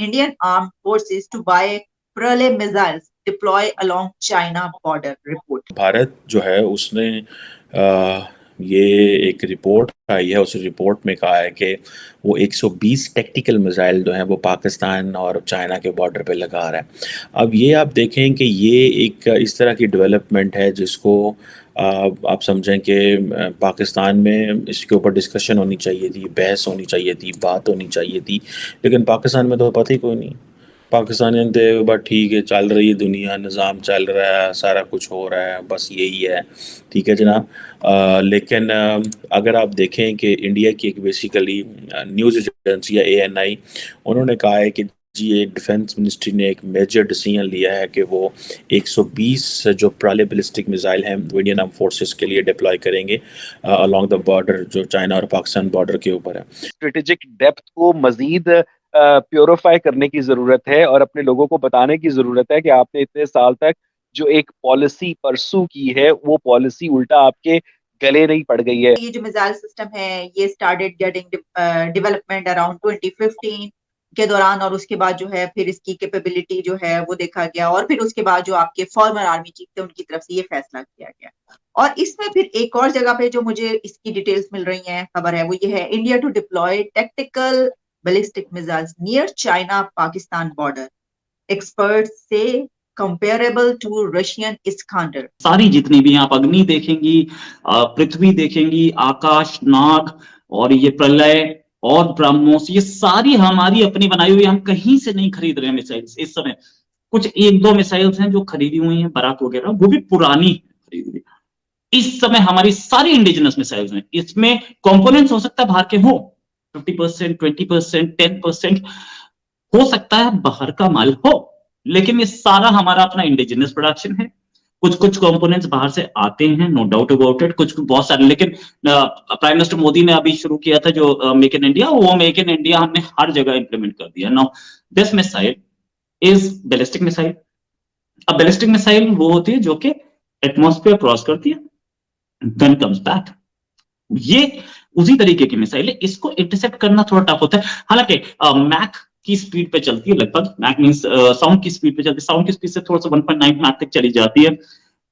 Indian armed forces to buy Pralay missiles deploy along China border. Report. Bharat जो है उसने ये एक रिपोर्ट आई है, उस रिपोर्ट में कहा है कि वो 120 टैक्टिकल मिसाइल जो हैं वो पाकिस्तान और चाइना के बॉर्डर पे लगा रहा है। अब ये आप देखें कि ये एक इस तरह की डेवलपमेंट है जिसको आप समझें कि पाकिस्तान में इसके ऊपर डिस्कशन होनी चाहिए थी, बहस होनी चाहिए थी, बात होनी चाहिए थी, लेकिन पाकिस्तान में तो पता ही कोई नहीं। पाकिस्तानी थे बस ठीक है, चल रही है दुनिया, निज़ाम चल रहा है, सारा कुछ हो रहा है, बस यही है। ठीक है जनाब। लेकिन अगर आप देखें कि इंडिया की एक बेसिकली न्यूज़ एजेंसी है ANI, उन्होंने कहा है कि जी ये डिफेंस मिनिस्ट्री ने एक मेजर डिसीजन लिया है कि वो 120 जो प्राले बैलिस्टिक मिसाइल हैं वो इंडियन आर्म फोर्सेस के लिए डिप्लॉय करेंगे अलोंग द बॉर्डर जो चाइना और पाकिस्तान बॉर्डर के ऊपर है। स्ट्रेटेजिक डेप्थ को मजीद प्योरीफाई करने की जरूरत है और अपने लोगों को बताने की जरूरत है कि आपने इतने साल तक जो एक पॉलिसी परसू की है वो पॉलिसी उल्टा आपके गले नहीं पड़ गई है। ये जो मिसाइल सिस्टम है ये स्टार्टेड गेटिंग डेवलपमेंट अराउंड 2015 के दौरान, और उसके बाद जो है फिर इसकी कैपेबिलिटी जो है वो देखा गया, और फिर उसके बाद जो आपके फॉर्मर आर्मी चीफ थे उनकी तरफ से ये फैसला किया गया। और इसमें फिर एक और जगह पे जो मुझे इसकी डिटेल्स मिल रही हैं, खबर है, वो ये है India to deploy tactical ballistic missiles near China Pakistan border, expert से कंपेरेबल टू रशियन इस्कांडर। सारी जितनी भी आप अग्नि देखेंगी, पृथ्वी देखेंगी, आकाश, नाग और ये प्रलय और ब्रह्मोस, ये सारी हमारी अपनी बनाई हुई, हम कहीं से नहीं खरीद रहे हैं मिसाइल्स इस समय। कुछ एक दो मिसाइल्स हैं जो खरीदी हुई हैं, बराक वगैरह, वो भी पुरानी खरीदी हुई। इस समय हमारी सारी इंडिजिनस मिसाइल्स हैं। इसमें कंपोनेंट्स हो सकता है बाहर के हो, 50%, 20%, 10% हो सकता है बाहर का माल हो, लेकिन ये सारा हमारा अपना इंडिजिनस प्रोडक्शन है। कुछ कुछ कंपोनेंट्स बाहर से आते हैं, नो डाउट अबाउट इट, कुछ बहुत सारे। लेकिन प्राइम मिनिस्टर मोदी ने अभी शुरू किया था जो मेक इन इंडिया, वो मेक इन इंडिया हमने हर जगह इंप्लीमेंट कर दिया। Now this missile is ballistic missile. अब बैलिस्टिक मिसाइल वो होती है जो कि एटमॉस्फेयर क्रॉस करती है, देन कम्स बैक। ये उसी तरीके की मिसाइल है, इसको इंटरसेप्ट करना थोड़ा टफ होता है। हालांकि मैक की स्पीड पे चलती है, लगभग मैक मींस साउंड की स्पीड पे चलती है, साउंड की स्पीड से थोड़ा सा 1.9 मैक तक चली जाती है।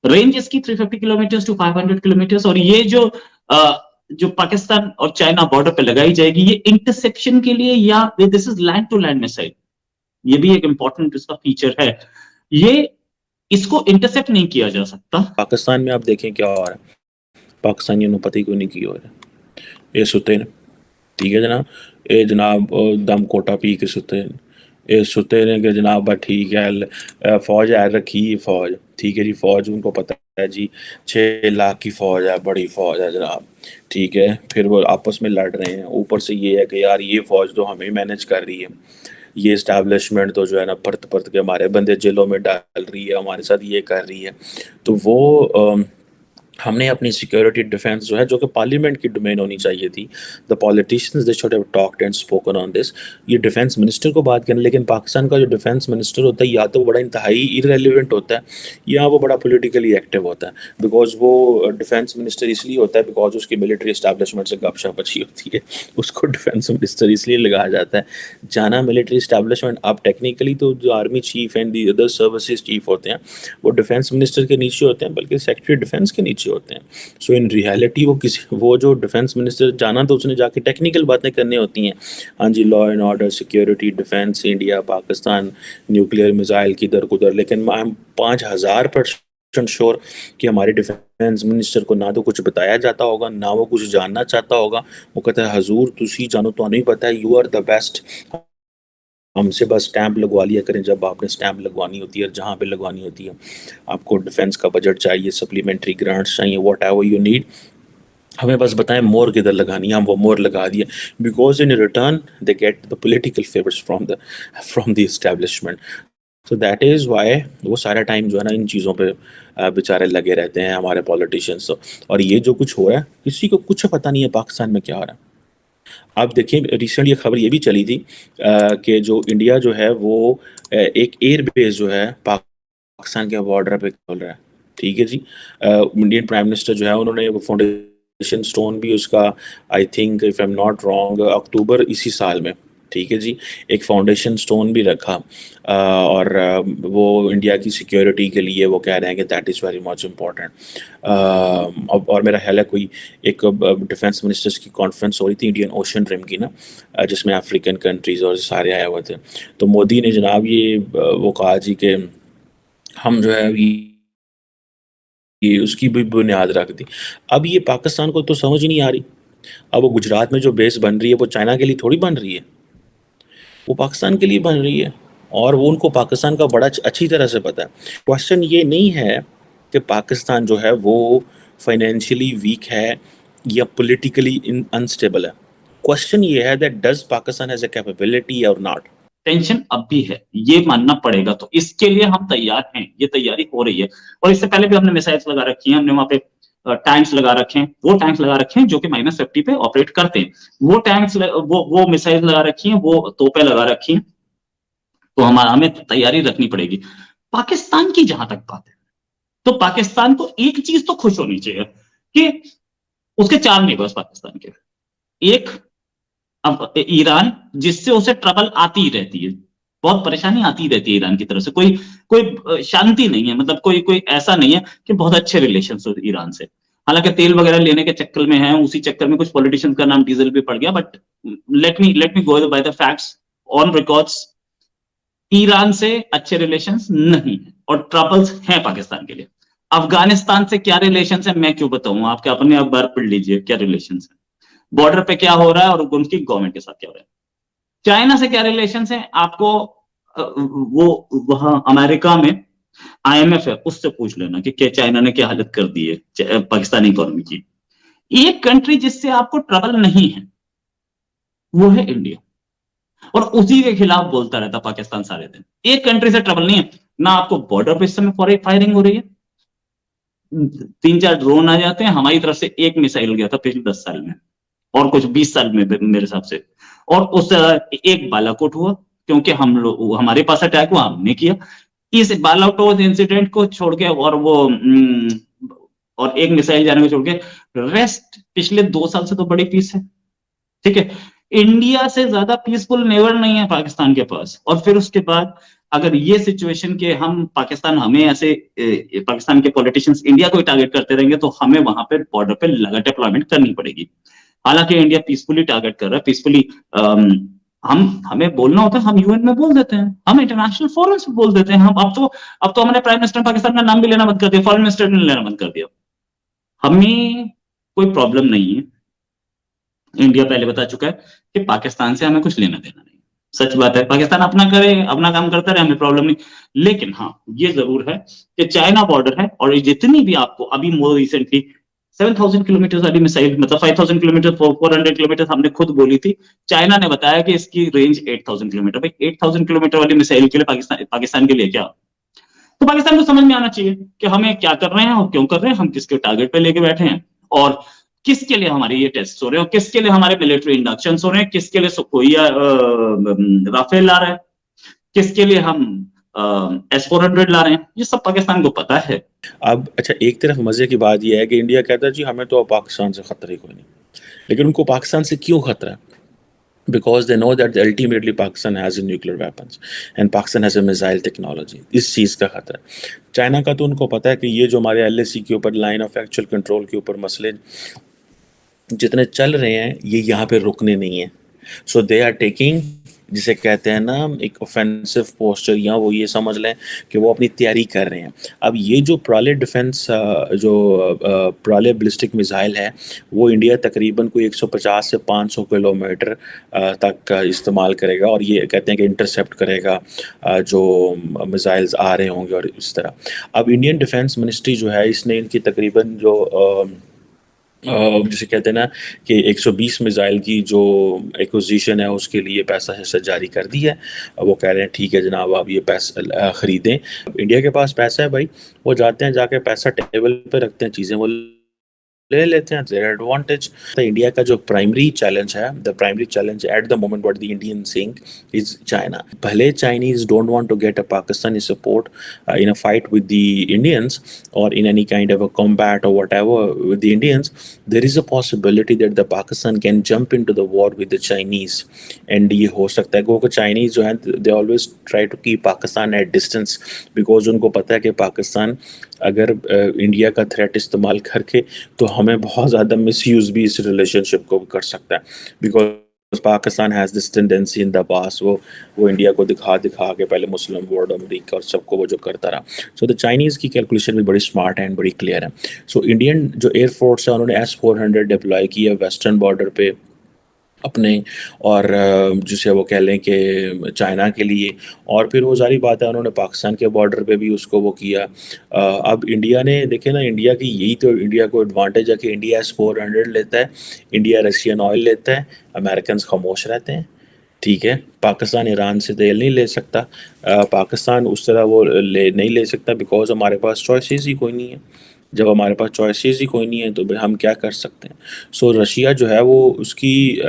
रेंज इसकी 350 किलोमीटर टू 500 किलोमीटर। और ये जो पाकिस्तान और चाइना बॉर्डर पे लगाई जाएगी, ये इंटरसेप्शन के लिए, या this is land to land missile, ये भी एक इंपॉर्टेंट इसका फीचर है। ये इसको इंटरसेप्ट नहीं किया जा सकता। पाकिस्तान में आप देखें क्या हो रहा है, पाकिस्तानियों ने पता ही कोई नहीं की हो रहा है, ये सुते ने। ठीक है जनाब, ये जनाब दम कोटा पी के सुते हैं, ये सुते ने कि जनाब बस ठीक है, फौज है रखी फौज। ठीक है जी, फौज उनको पता है जी 6 लाख की फौज है, बड़ी फौज है जनाब। ठीक है, फिर वो आपस में लड़ रहे हैं, ऊपर से ये है कि यार ये फौज तो हमें मैनेज कर रही है, ये इस्टेब्लिशमेंट तो जो है ना परत परत के हमारे बंदे जेलों में डाल रही है, हमारे साथ ये कर रही है। तो वो हमने अपनी सिक्योरिटी डिफेंस जो है, जो कि पार्लियामेंट की डोमेन होनी चाहिए थी, the politicians they should have talked and spoken on this, ये डिफेंस मिनिस्टर को बात करना। लेकिन पाकिस्तान का जो डिफेंस मिनिस्टर होता है या तो बड़ा इंतहाई इररेलेवेंट होता है या वो बड़ा पॉलिटिकली एक्टिव होता है। बिकॉज वो डिफेंस मिनिस्टर इसलिए होता है बिकॉज उसकी मिलिट्री इस्टेब्लिशमेंट से गपशप अच्छी होती है, उसको डिफेंस मिनिस्टर इसलिए लगाया जाता है। जाना मिलिट्री इस्टेब्लिशमेंट, आप टेक्निकली तो जो army cheap and the other services chief होते हैं वो डिफेंस मिनिस्टर के नीचे होते हैं, बल्कि सेक्रेटरी डिफेंस के नीचे होते हैं। सो इन रियलिटी वो जो डिफेंस मिनिस्टर जाना तो उसने जाके टेक्निकल बातें करनी होती हैं, हाँ जी, law and order, security, defence, India Pakistan, nuclear missile किधर कुधर। लेकिन आई एम 5000% श्योर कि हमारे डिफेंस मिनिस्टर को ना तो कुछ बताया जाता होगा, ना वो कुछ जानना चाहता होगा। वो कहता है हजूर तुसी जानो, तो नहीं पता है, यू आर द बेस्ट, हमसे बस स्टैंप लगवा लिया करें जब आपने स्टैंप लगवानी होती है, जहाँ पे लगवानी होती है। आपको डिफेंस का बजट चाहिए, सप्लीमेंट्री ग्रांट्स चाहिए, व्हाट एवर यू नीड, हमें बस बताएं मोर किधर लगानी है, हम वो मोर लगा दिए। Because in return they get the political favours from the establishment. तो दैट इज़ वाई वो सारा टाइम जो है ना इन चीज़ों पे बेचारे लगे रहते हैं हमारे पॉलिटिशियंस। और ये जो कुछ हो रहा है किसी को कुछ पता नहीं है पाकिस्तान में क्या हो रहा है। आप देखिए रिसेंट ये खबर ये भी चली थी कि जो इंडिया जो है वो एक एयर बेस जो है पाकिस्तान के बॉर्डर पे खोल रहा है। ठीक है जी, इंडियन प्राइम मिनिस्टर जो है उन्होंने वो फाउंडेशन स्टोन भी उसका, I think if I am not wrong, October इसी साल में, ठीक है जी, एक फाउंडेशन स्टोन भी रखा, और वो इंडिया की सिक्योरिटी के लिए वो कह रहे हैं कि that is very much important. और मेरा ख्याल है कोई एक डिफेंस मिनिस्टर्स की कॉन्फ्रेंस हो रही थी इंडियन ओशन रिम की ना, जिसमें अफ्रीकन कंट्रीज़ और सारे आए हुए थे। तो मोदी ने जनाब ये वो कहा जी कि हम जो है ये उसकी भी बुनियाद रख दी। अब ये पाकिस्तान को तो समझ ही नहीं आ रही। अब वो गुजरात में जो बेस बन रही है वो चाइना के लिए थोड़ी बन रही है, वो पाकिस्तान के लिए बन रही है, और वो उनको पाकिस्तान का बड़ा अच्छी तरह से पता है। क्वेश्चन ये नहीं है कि पाकिस्तान जो है वो फाइनेंशियली वीक है या पॉलिटिकली अनस्टेबल है। क्वेश्चन ये है that does Pakistan has a capability और नॉट। टेंशन अब भी है, ये मानना पड़ेगा। तो इसके लिए हम तैयार हैं, ये तैयारी हो रही है। और इससे पहले भी हमने मिसाइल्स लगा रखी हैं, हमने वहां पे टैंक्स लगा रखे हैं, वो टैंक्स लगा रखे हैं जो कि -50 पे ऑपरेट करते हैं। वो टैंक्स वो मिसाइल लगा रखी हैं, वो तोपें लगा रखी हैं। तो हमें तैयारी रखनी पड़ेगी। पाकिस्तान की जहां तक बात है, तो पाकिस्तान को एक चीज तो खुश होनी चाहिए कि उसके 4 नेबर्स पाकिस्तान के। एक अब ईरान, जिससे उसे ट्रबल आती ही रहती है, बहुत परेशानी आती रहती है ईरान की तरफ से। कोई कोई शांति नहीं है, मतलब कोई ऐसा नहीं है कि बहुत अच्छे रिलेशन हो ईरान से। हालांकि तेल वगैरह लेने के चक्कर में है, उसी चक्कर में कुछ पॉलिटिशियंस का नाम डीजल भी पड़ गया। But let me go by the facts on records. Iran से अच्छे रिलेशंस नहीं है और ट्रबल्स हैं पाकिस्तान के लिए। अफगानिस्तान से क्या रिलेशंस है मैं क्यों बताऊं, आपके अपने अखबार पढ़ लीजिए क्या रिलेशंस है। बॉर्डर पे क्या हो रहा है और उनकी गवर्नमेंट के साथ क्या हो रहा है। चाइना से क्या रिलेशंस है आपको, वो वहां अमेरिका में IMF है, उससे पूछ लेना कि क्या चाइना ने क्या हालत कर दी है पाकिस्तानी इकोनॉमी की। एक कंट्री जिससे आपको ट्रबल नहीं है वो है इंडिया, और उसी के खिलाफ बोलता रहता पाकिस्तान सारे दिन। एक कंट्री से ट्रबल नहीं है ना, आपको बॉर्डर पे इस समय फायरिंग हो रही है, 3-4 ड्रोन आ जाते हैं। हमारी तरफ से एक मिसाइल गया था पिछले 10 साल में, और कुछ 20 साल में मेरे हिसाब से। और उस एक बालाकोट हुआ, क्योंकि हम लोग हमारे पास अटैक हुआ, हमने किया। इस बालाकोट इंसिडेंट को छोड़ के और वो और एक मिसाइल जाने को छोड़ के रेस्ट पिछले 2 साल से तो बड़ी पीस है। ठीक है, इंडिया से ज्यादा पीसफुल नेवर नहीं है पाकिस्तान के पास। और फिर उसके बाद अगर ये सिचुएशन के हम पाकिस्तान हमें ऐसे पाकिस्तान के पॉलिटिशियंस इंडिया को टारगेट करते रहेंगे तो हमें वहां पर बॉर्डर पे लगातार डिप्लॉयमेंट करनी पड़ेगी। हालांकि इंडिया पीसफुली टारगेट कर रहा है, पीसफुली हमें बोलना होता है, हम UN में बोल देते हैं, हम इंटरनेशनल फोरम्स में बोल देते हैं। हम अब तो हमारे प्राइम मिनिस्टर पाकिस्तान का नाम भी लेना बंद कर दिया, फॉरेन मिनिस्टर ने लेना बंद कर दिया। हमें कोई प्रॉब्लम नहीं है, इंडिया पहले बता चुका है कि पाकिस्तान से हमें कुछ लेना देना नहीं। सच बात है, पाकिस्तान अपना करे, अपना काम करता रहे, हमें प्रॉब्लम नहीं। लेकिन हाँ, ये जरूर है कि चाइना बॉर्डर है, और जितनी भी आपको अभी मोर रिसेंटली 7,000 किलोमीटर वाली मिसाइल, मतलब 5,000 किलोमीटर 400 किलोमीटर हमने खुद बोली थी, चाइना ने बताया कि इसकी रेंज 8,000 किलोमीटर। भाई 8,000 किलोमीटर वाली मिसाइल के लिए पाकिस्तान के लिए क्या? तो पाकिस्तान को समझ में आना चाहिए कि हमें क्या कर रहे हैं और क्यों कर रहे हैं, हम किसके टारगेट पे लेके बैठे हैं, और किसके लिए हमारे ये टेस्ट हो रहे हैं, और किसके लिए हमारे मिलिट्री इंडक्शन हो रहे हैं, किसके लिए सुखोई राफेल ला रहे हैं, किसके लिए हम S-400 ला रहे हैं। ये सब पाकिस्तान को पता है। अब अच्छा, एक तरफ मजे की बात यह है कि इंडिया कहता है जी हमें तो पाकिस्तान से खतरा ही कोई नहीं, लेकिन उनको पाकिस्तान से क्यों खतरा है? Because they know that ultimately Pakistan has a nuclear weapons and Pakistan has a missile technology। इस चीज़ का खतरा है। चाइना का तो उनको पता है कि ये जो हमारे LAC के ऊपर लाइन ऑफ एक्चुअल कंट्रोल के ऊपर मसले जितने चल रहे हैं ये यहाँ पे रुकने नहीं है। सो दे आर टेकिंग, जिसे कहते हैं ना एक ऑफेंसिव पोस्चर, या वो ये समझ लें कि वो अपनी तैयारी कर रहे हैं। अब ये जो प्राले डिफेंस जो प्राले बैलिस्टिक मिसाइल है वो इंडिया तकरीबन कोई 150 से 500 किलोमीटर तक इस्तेमाल करेगा, और ये कहते हैं कि इंटरसेप्ट करेगा जो मिसाइल्स आ रहे होंगे और इस तरह। अब इंडियन डिफेंस मिनिस्ट्री जो है इसने इनकी तकरीबन जो जिसे कहते हैं ना कि 120 मिसाइल की जो एक्विजिशन है उसके लिए पैसा जारी कर दी है। वो कह रहे हैं ठीक है जनाब आप ये पैसा ख़रीदें। इंडिया के पास पैसा है भाई, वो जाते हैं जाके पैसा टेबल पे रखते हैं, चीज़ें वो ले लेते हैं देयर एडवांटेज। तो इंडिया का जो प्राइमरी चैलेंज है, the primary challenge at the moment what the Indian seeing is China. भले Chinese don't want to get a Pakistani support in a fight with the Indians or in any kind of a combat or whatever with the Indians, there is a possibility that the Pakistan can jump into the war with the Chinese, and ये हो सकता है क्योंकि Chinese जो है they always try to keep Pakistan at distance because उनको पता है कि पाकिस्तान अगर इंडिया का थ्रेट इस्तेमाल करके तो हमें बहुत ज़्यादा मिसयूज़ भी इस रिलेशनशिप को कर सकता है, because Pakistan has this tendency in the past, वो इंडिया को दिखा दिखा के पहले मुस्लिम वर्ल्ड अमेरिका और सबको वो जो करता रहा। सो द चाइनीज़ की कैलकुलेशन भी बड़ी स्मार्ट है एंड बड़ी क्लियर है। सो इंडियन जो एयरफोर्स है उन्होंने S-400 डिप्लॉय किया वेस्टर्न बॉर्डर पे अपने, और जिसे वो कह लें कि चाइना के लिए, और फिर वो सारी बात है उन्होंने पाकिस्तान के बॉर्डर पे भी उसको वो किया। अब इंडिया ने देखे ना, इंडिया की यही तो इंडिया को एडवांटेज है कि इंडिया S-400 लेता है, इंडिया रशियन ऑयल लेता है, अमेरिकन खामोश रहते हैं। ठीक है, पाकिस्तान ईरान से तेल नहीं ले सकता, पाकिस्तान उस तरह वो नहीं ले सकता बिकॉज हमारे पास चॉइसेस ही कोई नहीं है। जब हमारे पास चॉइसेस ही कोई नहीं है तो भाई हम क्या कर सकते हैं। सो रशिया जो है वो उसकी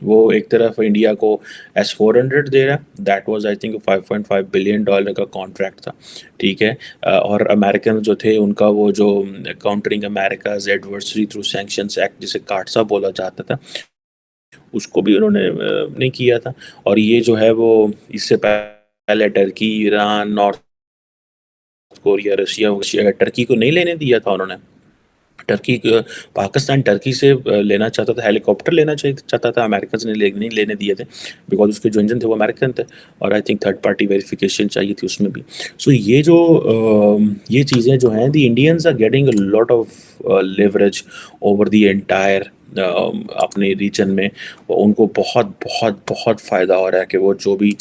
वो एक तरफ इंडिया को S-400 दे रहा है, that was I think $5.5 billion का कॉन्ट्रैक्ट था। ठीक है, और अमेरिकन जो थे उनका वो जो countering America's adversary through sanctions act जिसे काटसा बोला जाता था, उसको भी उन्होंने नहीं किया था। और ये जो है वो इससे पहले Turkey, Iran, north Korea, Russia Turkey को नहीं लेने दिया था उन्होंने। टर्की पाकिस्तान टर्की से लेना चाहता था, हेलीकॉप्टर लेना चाहता था, अमेरिकन ने नहीं लेने दिए थे बिकॉज उसके जो इंजन थे वो अमेरिकन थे, और I think third party verification चाहिए थी उसमें भी। सो ये जो ये चीज़ें जो हैं, the Indians are getting a lot of leverage over the entire अपने रीजन में, उनको बहुत बहुत बहुत फ़ायदा हो रहा है कि वो जो भी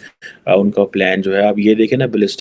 उनका प्लान जो है, अब ये देखें ना,